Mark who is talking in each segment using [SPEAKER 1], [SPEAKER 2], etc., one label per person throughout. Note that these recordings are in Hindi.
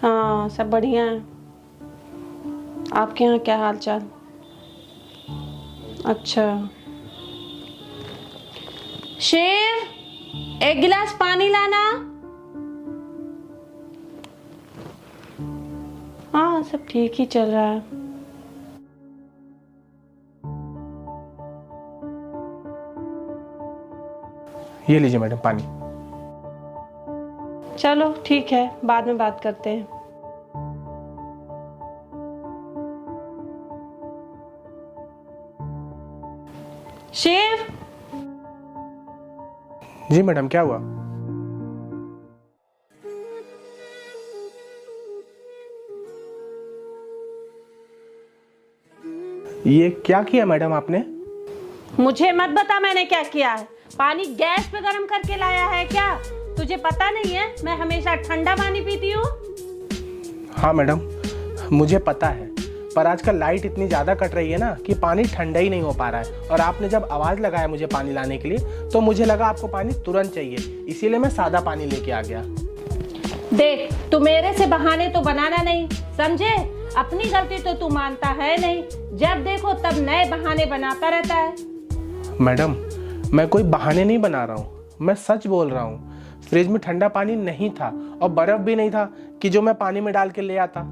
[SPEAKER 1] हाँ, सब बढ़िया है। आपके यहाँ क्या हाल चाल? अच्छा। शेर, एक गिलास पानी लाना। हाँ, सब ठीक ही चल रहा है।
[SPEAKER 2] ये लीजिए मैडम पानी।
[SPEAKER 1] चलो ठीक है, बाद में बात करते हैं। शेर।
[SPEAKER 2] जी मैडम, क्या हुआ? ये क्या किया मैडम आपने?
[SPEAKER 1] मुझे मत बता मैंने क्या किया है। पानी गैस पे गरम करके लाया है क्या? तुझे पता नहीं है मैं हमेशा ठंडा पानी पीती हूँ।
[SPEAKER 2] हाँ मैडम, मुझे पता है, पर आजकल लाइट इतनी ज़्यादा कट रही है ना कि पानी ठंडा ही नहीं हो पा रहा है। और आपने जब आवाज़ लगाया मुझे पानी लाने के लिए तो मुझे लगा आपको पानी तुरंत चाहिए, इसीलिए मैं सादा पानी लेके आ गया।
[SPEAKER 1] देख, तू मेरे से बहाने तो बनाना नहीं, समझे? अपनी गलती तो तू मानता है नहीं, जब देखो तब नए बहाने बनाता रहता है।
[SPEAKER 2] मैडम, मैं कोई बहाने नहीं बना रहा हूँ, मैं सच बोल रहा हूँ। फ्रिज में ठंडा पानी नहीं था और बर्फ भी नहीं था कि जो मैं पानी में डाल के ले आता।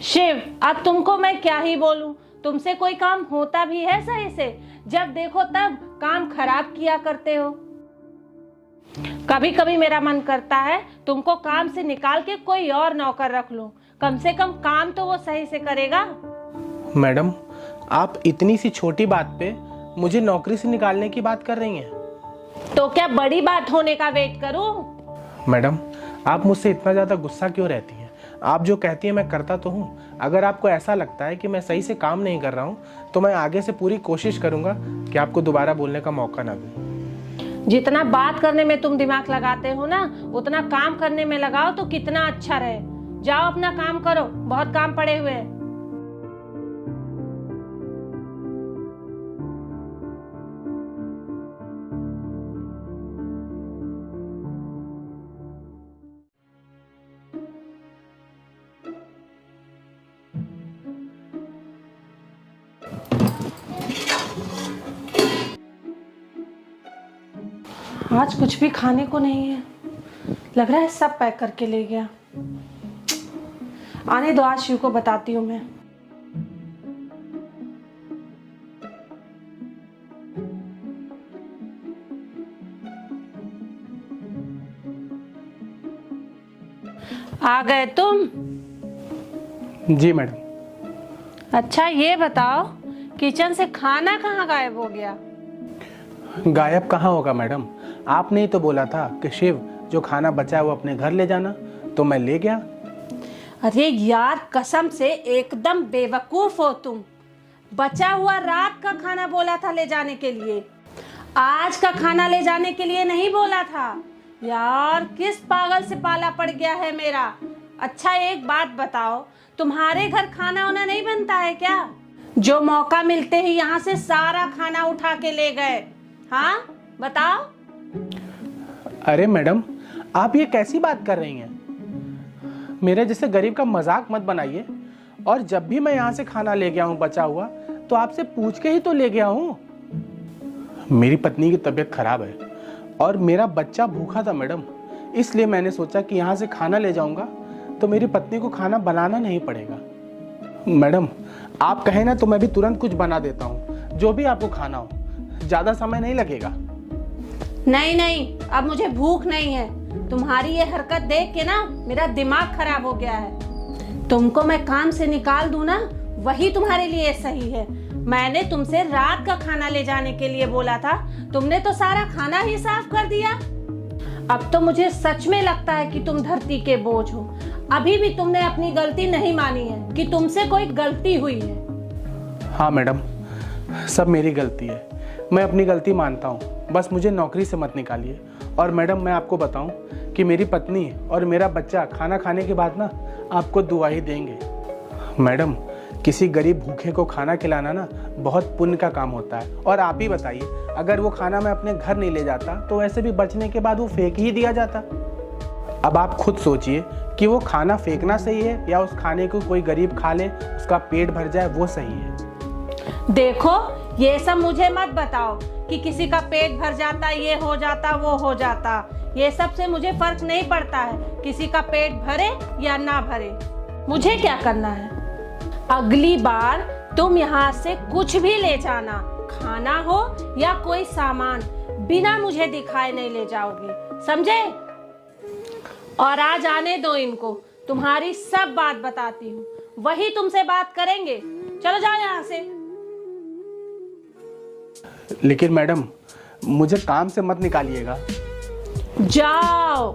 [SPEAKER 1] शिव, अब तुमको मैं क्या ही बोलूं? तुमसे कोई काम होता भी है सही से? जब देखो तब काम खराब किया करते हो। कभी कभी मेरा मन करता है तुमको काम से निकाल के कोई और नौकर रख लूं, कम से कम काम तो वो सही से करेगा।
[SPEAKER 2] मैडम, आप इतनी सी छोटी बात पे मुझे नौकरी से निकालने की बात कर रही हैं।
[SPEAKER 1] तो क्या बड़ी बात होने का वेट करूं?
[SPEAKER 2] मैडम, आप मुझसे इतना ज़्यादा गुस्सा क्यों रहती हैं? आप जो कहती हैं मैं करता तो हूँ। अगर आपको ऐसा लगता है कि मैं सही से काम नहीं कर रहा हूँ तो मैं आगे से पूरी कोशिश करूँगा कि आपको दोबारा बोलने का मौका ना दूँ।
[SPEAKER 1] जितना बात करने में तुम दिमाग लगाते हो ना, उतना काम करने में लगाओ तो कितना अच्छा रहे। जाओ अपना काम करो, बहुत काम पड़े हुए हैं। आज कुछ भी खाने को नहीं है, लग रहा है सब पैक करके ले गया। आने दो, आज शिव को बताती हूँ मैं। आ गए तुम?
[SPEAKER 2] जी मैडम।
[SPEAKER 1] अच्छा ये बताओ, किचन से खाना कहाँ गायब हो गया?
[SPEAKER 2] गायब कहाँ होगा मैडम, आपने ही तो बोला था कि शिव जो खाना बचा है वो अपने घर ले जाना, तो मैं ले गया।
[SPEAKER 1] अरे यार, कसम से एकदम बेवकूफ हो तुम। बचा हुआ रात का खाना बोला था ले जाने के लिए, आज का खाना ले जाने के लिए नहीं बोला था। यार, किस पागल से पाला पड़ गया है मेरा। अच्छा एक बात बताओ, तुम्हारे घर खाना वाना नहीं बनता है क्या? जो मौका मिलते ही यहाँ से सारा खाना उठा के ले गए। हाँ बताओ।
[SPEAKER 2] अरे मैडम, आप ये कैसी बात कर रही हैं? मेरे जैसे गरीब का मजाक मत बनाइए। और जब भी मैं यहाँ से खाना ले गया हूँ बचा हुआ, तो आपसे पूछ के ही तो ले गया हूँ। मेरी पत्नी की तबीयत खराब है और मेरा बच्चा भूखा था मैडम, इसलिए मैंने सोचा कि यहाँ से खाना ले जाऊंगा तो मेरी पत्नी को खाना बनाना नहीं पड़ेगा। मैडम, आप कहें ना तो मैं भी तुरंत कुछ बना देता हूँ, जो भी आपको खाना हो, ज़्यादा समय नहीं लगेगा।
[SPEAKER 1] नहीं नहीं, अब मुझे भूख नहीं है। तुम्हारी ये हरकत देख के ना मेरा दिमाग खराब हो गया है। तुमको मैं काम से निकाल दूं ना, वही तुम्हारे लिए सही है। मैंने तुमसे रात का खाना ले जाने के लिए बोला था, तुमने तो सारा खाना ही साफ कर दिया। अब तो मुझे सच में लगता है कि तुम धरती के बोझ हो। अभी भी तुमने अपनी गलती नहीं मानी है कि तुमसे कोई गलती हुई है।
[SPEAKER 2] हाँ मैडम, सब मेरी गलती है, मैं अपनी गलती मानता हूँ, बस मुझे नौकरी से मत निकालिए। और मैडम, मैं आपको बताऊं कि मेरी पत्नी और मेरा बच्चा खाना खाने के बाद ना आपको दुआ ही देंगे। मैडम, किसी गरीब भूखे को खाना खिलाना ना बहुत पुण्य का काम होता है। और आप ही बताइए, अगर वो खाना मैं अपने घर नहीं ले जाता तो वैसे भी बचने के बाद वो फेंक ही दिया जाता। अब आप खुद सोचिए कि वो खाना फेंकना सही है या उस खाने को कोई गरीब खा ले, उसका पेट भर जाए, वो सही है।
[SPEAKER 1] देखो, ये सब मुझे मत बताओ कि किसी का पेट भर जाता, ये हो जाता, वो हो जाता। ये सब से मुझे फर्क नहीं पड़ता है, किसी का पेट भरे या ना भरे। मुझे क्या करना है, अगली बार तुम यहाँ से कुछ भी ले जाना, खाना हो या कोई सामान, बिना मुझे दिखाए नहीं ले जाओगे, समझे? और आज आने दो इनको, तुम्हारी सब बात बताती हूँ, वही तुमसे बात करेंगे। चलो जाओ यहाँ से।
[SPEAKER 2] लेकिन मैडम, मुझे काम से मत निकालिएगा।
[SPEAKER 1] जाओ।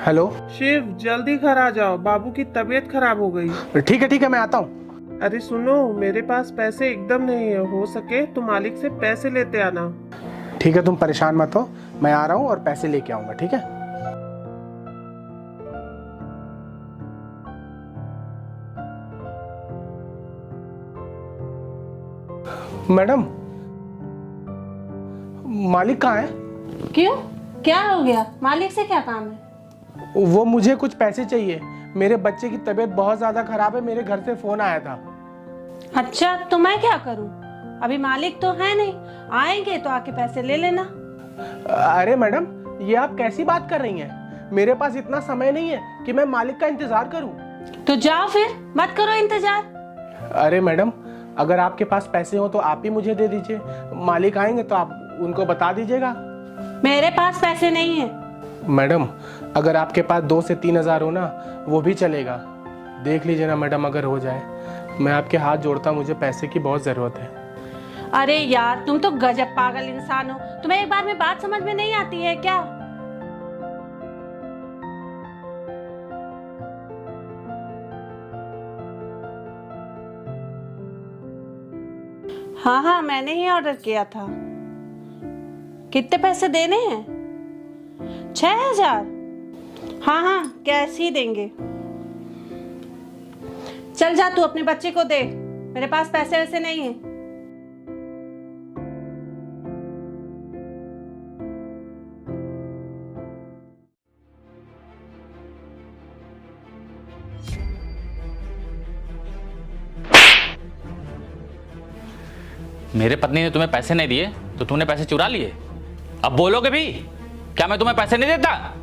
[SPEAKER 2] हेलो।
[SPEAKER 3] शिव, जल्दी घर आ जाओ, बाबू की तबीयत खराब हो गई।
[SPEAKER 2] ठीक है, मैं आता हूँ।
[SPEAKER 3] अरे सुनो, मेरे पास पैसे एकदम नहीं है, हो सके तो मालिक से पैसे लेते आना।
[SPEAKER 2] ठीक है, तुम परेशान मत हो, मैं आ रहा हूँ और पैसे लेके आऊंगा, ठीक है? मैडम, मालिक कहाँ है?
[SPEAKER 1] क्यों, क्या हो गया? मालिक से क्या काम है?
[SPEAKER 2] वो मुझे कुछ पैसे चाहिए, मेरे बच्चे की तबीयत बहुत ज्यादा खराब है, मेरे घर से फोन आया था।
[SPEAKER 1] अच्छा, तो मैं क्या करूं? अभी मालिक तो है नहीं, आएंगे तो आके पैसे ले लेना।
[SPEAKER 2] अरे मैडम, ये आप कैसी बात कर रही हैं? मेरे पास इतना समय नहीं है कि मैं मालिक का इंतजार करूं।
[SPEAKER 1] तो जाओ फिर, मत करो इंतजार।
[SPEAKER 2] अरे मैडम, अगर आपके पास पैसे हो तो आप ही मुझे दे दीजिए, मालिक आएंगे तो आप उनको बता दीजिएगा।
[SPEAKER 1] मेरे पास पैसे नहीं है।
[SPEAKER 2] मैडम, अगर आपके पास 2 से 3 हज़ार हो ना, वो भी चलेगा। देख लीजिए ना मैडम, अगर हो जाए। मैं आपके हाथ जोड़ता, मुझे पैसे की बहुत ज़रूरत है।
[SPEAKER 1] अरे यार, तुम तो गजब पागल इंसान हो, तुम्हें एक बार में बात समझ में नहीं आती है क्या? हाँ, मैंने ही ऑर्डर किया था। कितने पैसे देने हैं? 6,000? हाँ, कैश ही देंगे। चल जा, तू अपने बच्चे को दे, मेरे पास पैसे वैसे नहीं है।
[SPEAKER 4] मेरे पत्नी ने तुम्हें पैसे नहीं दिए तो तुमने पैसे चुरा लिए? अब बोलोगे भी? क्या मैं तुम्हें पैसे नहीं देता?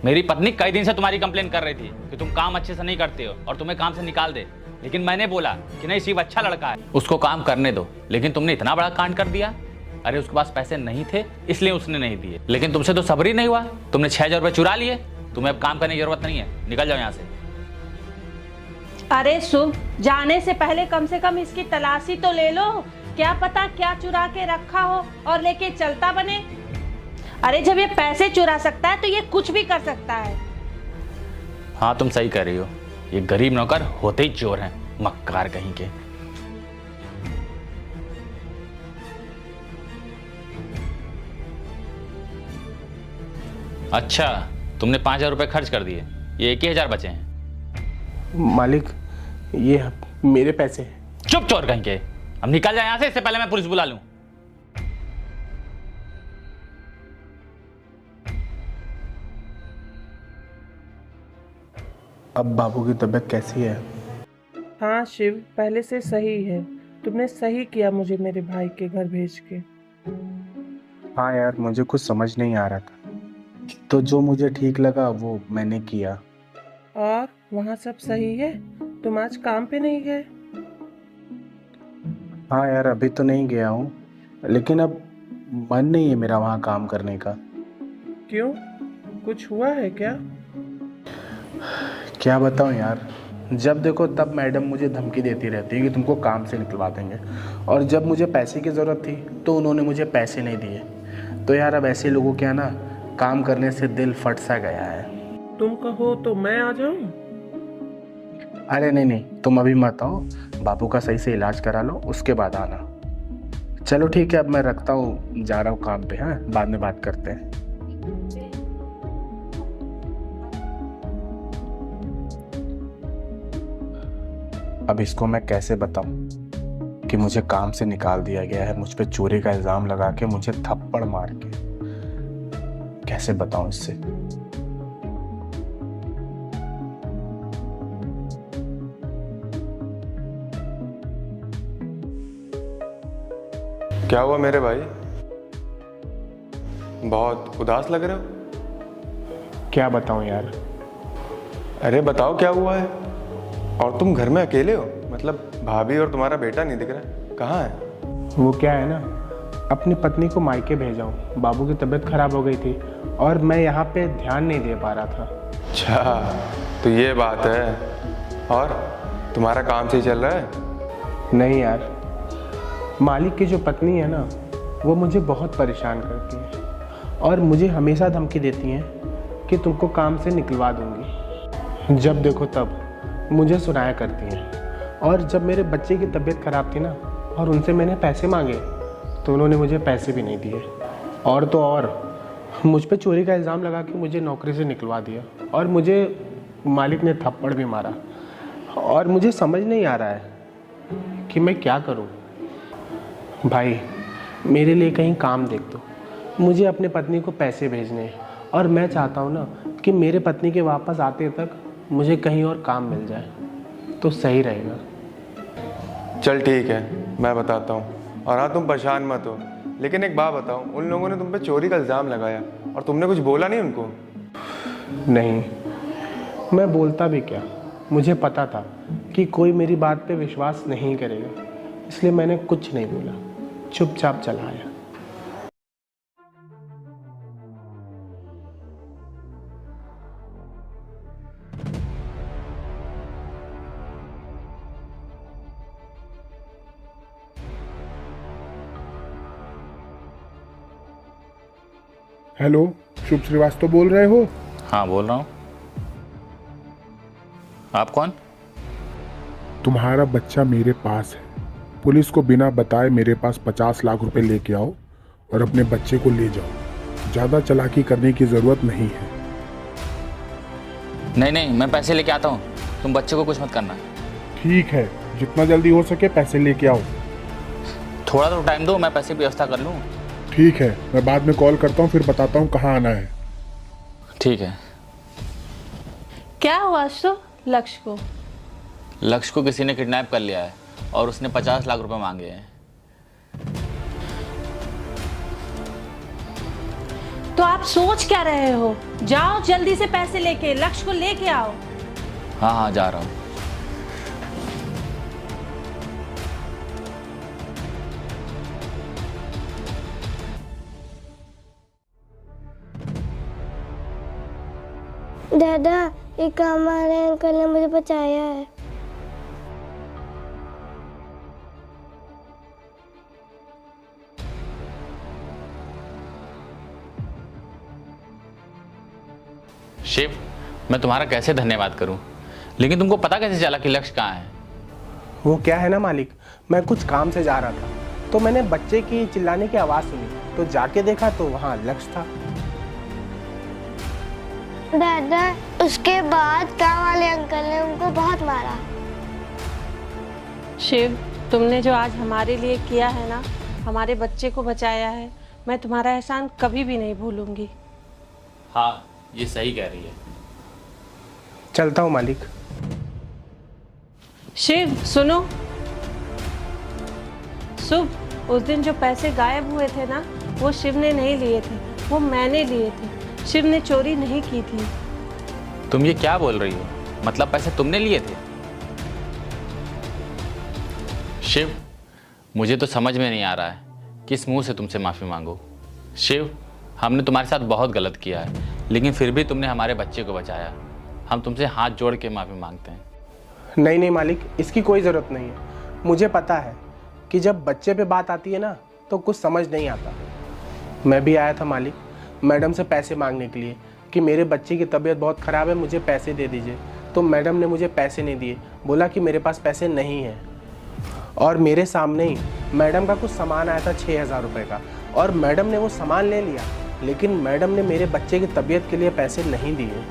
[SPEAKER 4] मेरी पत्नी कई दिन से तुम्हारी कंप्लेन कर रही थी कि तुम काम अच्छे से नहीं करते हो और तुम्हें काम से निकाल दे, लेकिन मैंने बोला कि नहीं, शिव अच्छा लड़का है, उसको काम करने दो। लेकिन तुमने इतना बड़ा कांड कर दिया। अरे उसके पास पैसे नहीं थे इसलिए उसने नहीं दिए, लेकिन तुमसे तो सब्र ही नहीं हुआ, तुमने 6,000 रुपये चुरा लिए। तुम्हें अब काम करने की जरूरत नहीं है, निकल जाओ यहाँ से।
[SPEAKER 1] अरे शुभ, जाने से पहले कम से कम इसकी तलाशी तो ले लो, क्या पता क्या चुरा के रखा हो और लेके चलता बने। अरे जब ये पैसे चुरा सकता है तो ये कुछ भी कर सकता है।
[SPEAKER 4] हाँ, तुम सही कह रही हो, ये गरीब नौकर होते ही चोर हैं, मक्कार कहीं के। अच्छा, तुमने 5,000 रुपये खर्च कर दिए, ये 1,000 बचे हैं।
[SPEAKER 2] मालिक, ये मेरे पैसे हैं।
[SPEAKER 4] चुप चोर कहीं के, अब निकल जाए यहाँ से, इससे पहले मैं पुलिस बुला लूं।
[SPEAKER 2] अब बाबू की तबीयत कैसी है?
[SPEAKER 3] हाँ शिव, पहले से सही है। तुमने सही किया मुझे मेरे भाई के घर भेज के।
[SPEAKER 2] हाँ यार, मुझे कुछ समझ नहीं आ रहा था, तो जो मुझे ठीक लगा वो मैंने किया।
[SPEAKER 3] और वहाँ सब सही है? तुम आज काम पे नहीं गए?
[SPEAKER 2] हाँ यार, अभी तो नहीं गया हूँ, लेकिन अब मन नहीं है मेरा वहाँ काम करने का।
[SPEAKER 3] क्यों, कुछ हुआ है क्या?
[SPEAKER 2] क्या बताऊँ यार, जब देखो तब मैडम मुझे धमकी देती रहती है कि तुमको काम से निकलवा देंगे, और जब मुझे पैसे की ज़रूरत थी तो उन्होंने मुझे पैसे नहीं दिए। तो यार अब ऐसे लोगों के ना काम करने से दिल फट सा गया है।
[SPEAKER 3] तुम कहो तो मैं आ जाऊं?
[SPEAKER 2] अरे नहीं, तुम अभी मत आओ, बाबू का सही से इलाज करा लो, उसके बाद आना। चलो ठीक है, अब मैं रखता हूँ, जा रहा हूँ काम पे। हाँ, बाद में बात करते हैं। अब इसको मैं कैसे बताऊं कि मुझे काम से निकाल दिया गया है, मुझ पे चोरी का इल्जाम लगा के, मुझे थप्पड़ मार के। कैसे बताऊं इससे?
[SPEAKER 5] क्या हुआ मेरे भाई, बहुत उदास लग रहे हो?
[SPEAKER 2] क्या बताऊं यार।
[SPEAKER 5] अरे बताओ क्या हुआ है। और तुम घर में अकेले हो? मतलब भाभी और तुम्हारा बेटा नहीं दिख रहा, कहाँ है?
[SPEAKER 2] वो क्या है ना, अपनी पत्नी को मायके भेजा हूँ, बाबू की तबीयत खराब हो गई थी और मैं यहाँ पे ध्यान नहीं दे पा रहा था।
[SPEAKER 5] अच्छा, तो ये बात है। और तुम्हारा काम सही चल रहा है?
[SPEAKER 2] नहीं यार, मालिक की जो पत्नी है ना, वो मुझे बहुत परेशान करती है और मुझे हमेशा धमकी देती हैं कि तुमको काम से निकलवा दूंगी। जब देखो तब मुझे सुनाया करती हैं। और जब मेरे बच्चे की तबीयत ख़राब थी ना और उनसे मैंने पैसे मांगे तो उन्होंने मुझे पैसे भी नहीं दिए। और तो और मुझ पे चोरी का इल्ज़ाम लगा के मुझे नौकरी से निकलवा दिया और मुझे मालिक ने थप्पड़ भी मारा। और मुझे समझ नहीं आ रहा है कि मैं क्या करूं। भाई, मेरे लिए कहीं काम देख दो, मुझे अपने पत्नी को पैसे भेजने हैं और मैं चाहता हूं ना कि मेरे पत्नी के वापस आते तक मुझे कहीं और काम मिल जाए तो सही रहेगा।
[SPEAKER 5] चल ठीक है, मैं बताता हूँ। और हाँ, तुम परेशान मत हो, लेकिन एक बात बताओ, उन लोगों ने तुम पे चोरी का इल्ज़ाम लगाया और तुमने कुछ बोला नहीं उनको?
[SPEAKER 2] नहीं, मैं बोलता भी क्या, मुझे पता था कि कोई मेरी बात पे विश्वास नहीं करेगा, इसलिए मैंने कुछ नहीं बोला, चुपचाप चला आया।
[SPEAKER 6] हेलो, शुभ श्रीवास्तव बोल रहे हो?
[SPEAKER 4] हाँ, बोल रहा हूँ। आप कौन?
[SPEAKER 6] तुम्हारा बच्चा मेरे पास है। पुलिस को बिना बताए मेरे पास 50 लाख रुपए लेके आओ और अपने बच्चे को ले जाओ। ज़्यादा चालाकी करने की ज़रूरत नहीं है।
[SPEAKER 4] नहीं नहीं, मैं पैसे लेके आता हूँ, तुम बच्चे को कुछ मत करना।
[SPEAKER 6] ठीक है, जितना जल्दी हो सके पैसे लेके आओ।
[SPEAKER 4] थोड़ा तो टाइम दो, मैं पैसे की व्यवस्था कर लूँ।
[SPEAKER 6] ठीक है, मैं बाद में कॉल करता हूँ, फिर बताता हूँ कहाँ आना है।
[SPEAKER 4] ठीक है।
[SPEAKER 1] क्या हुआ लक्ष्य को?
[SPEAKER 4] लक्ष्य को किसी ने किडनैप कर लिया है और उसने 50 लाख रुपए मांगे हैं।
[SPEAKER 1] तो आप सोच क्या रहे हो? जाओ जल्दी से पैसे लेके लक्ष्य को लेके आओ।
[SPEAKER 4] हाँ हाँ, जा रहा हूँ।
[SPEAKER 7] दादा, एक हमारे अंकल ने मुझे बचाया है।
[SPEAKER 4] शिव, मैं तुम्हारा कैसे धन्यवाद करूं, लेकिन तुमको पता कैसे चला कि लक्ष्य कहाँ है?
[SPEAKER 2] वो क्या है ना मालिक, मैं कुछ काम से जा रहा था तो मैंने बच्चे की चिल्लाने की आवाज़ सुनी, तो जाके देखा तो वहाँ लक्ष्य था।
[SPEAKER 7] दादा, उसके बाद काम वाले अंकल ने उनको बहुत मारा।
[SPEAKER 1] शिव, तुमने जो आज हमारे लिए किया है ना, हमारे बच्चे को बचाया है, मैं तुम्हारा एहसान कभी भी नहीं भूलूंगी।
[SPEAKER 4] हाँ, ये सही कह रही है।
[SPEAKER 2] चलता हूँ मालिक।
[SPEAKER 1] शिव सुनो, शुभ, उस दिन जो पैसे गायब हुए थे ना, वो शिव ने नहीं लिए थे, वो मैंने लिए थे। शिव ने चोरी नहीं की थी।
[SPEAKER 4] तुम ये क्या बोल रही हो? मतलब पैसे तुमने लिए थे? शिव, मुझे तो समझ में नहीं आ रहा है किस मुंह से तुमसे माफ़ी मांगू। शिव, हमने तुम्हारे साथ बहुत गलत किया है, लेकिन फिर भी तुमने हमारे बच्चे को बचाया। हम तुमसे हाथ जोड़ के माफ़ी मांगते हैं।
[SPEAKER 2] नहीं नहीं मालिक, इसकी कोई ज़रूरत नहीं है। मुझे पता है कि जब बच्चे पे बात आती है ना तो कुछ समझ नहीं आता। मैं भी आया था मालिक, मैडम से पैसे मांगने के लिए कि मेरे बच्चे की तबीयत बहुत ख़राब है, मुझे पैसे दे दीजिए। तो मैडम ने मुझे पैसे नहीं दिए, बोला कि मेरे पास पैसे नहीं हैं। और मेरे सामने ही मैडम का कुछ सामान आया था 6,000 रुपये का, और मैडम ने वो सामान ले लिया, लेकिन मैडम ने मेरे बच्चे की तबीयत के लिए पैसे नहीं दिए।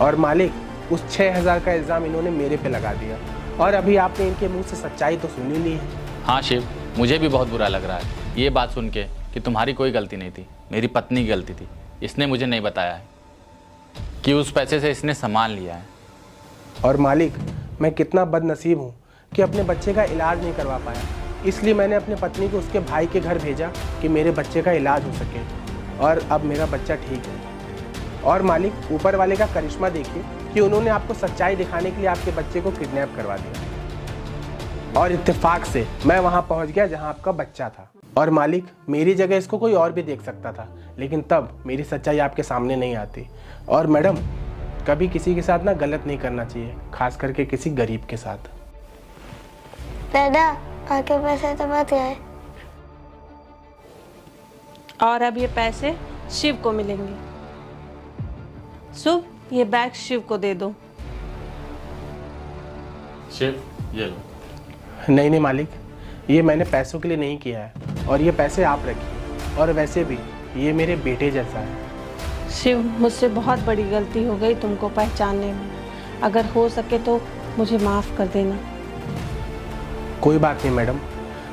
[SPEAKER 2] और मालिक उस 6,000 का इल्ज़ाम इन्होंने मेरे पे लगा दिया, और अभी आपने इनके मुंह से सच्चाई तो सुन ही ली है।
[SPEAKER 4] हाँ शिव, मुझे भी बहुत बुरा लग रहा है ये बात सुन के कि तुम्हारी कोई गलती नहीं थी, मेरी पत्नी की गलती थी। इसने मुझे नहीं बताया है कि उस पैसे से इसने सामान लिया है।
[SPEAKER 2] और मालिक, मैं कितना बदनसीब हूँ कि अपने बच्चे का इलाज नहीं करवा पाया, इसलिए मैंने अपने पत्नी को उसके भाई के घर भेजा कि मेरे बच्चे का इलाज हो सके, और अब मेरा बच्चा ठीक है। और मालिक, ऊपर वाले का करिश्मा देखिए कि उन्होंने आपको सच्चाई दिखाने के लिए आपके बच्चे को किडनैप करवा दिया, और इत्तेफाक से मैं वहाँ पहुँच गया जहाँ आपका बच्चा था। और मालिक, मेरी जगह इसको कोई और भी देख सकता था, लेकिन तब मेरी सच्चाई आपके सामने नहीं आती। और मैडम, कभी किसी के साथ ना गलत नहीं करना चाहिए, खास करके किसी गरीब के साथ।
[SPEAKER 7] दादा, आके पैसे तो बच गए।
[SPEAKER 1] और अब ये पैसे शिव को मिलेंगे। शुभ, ये बैग शिव को दे दो।
[SPEAKER 4] शिव, ये लो।
[SPEAKER 2] नहीं नहीं मालिक, ये मैंने पैसों के लिए नहीं किया है, और ये पैसे आप रखिए, और वैसे भी ये मेरे बेटे जैसा है।
[SPEAKER 1] शिव, मुझसे बहुत बड़ी गलती हो गई तुमको पहचानने में। अगर हो सके तो मुझे माफ़ कर देना।
[SPEAKER 2] कोई बात नहीं मैडम,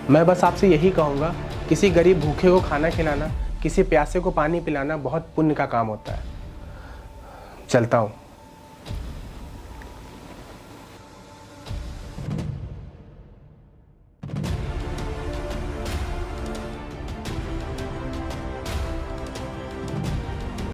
[SPEAKER 2] मैं बस आपसे यही कहूँगा, किसी गरीब भूखे को खाना खिलाना, किसी प्यासे को पानी पिलाना बहुत पुण्य का काम होता है। चलता हूँ।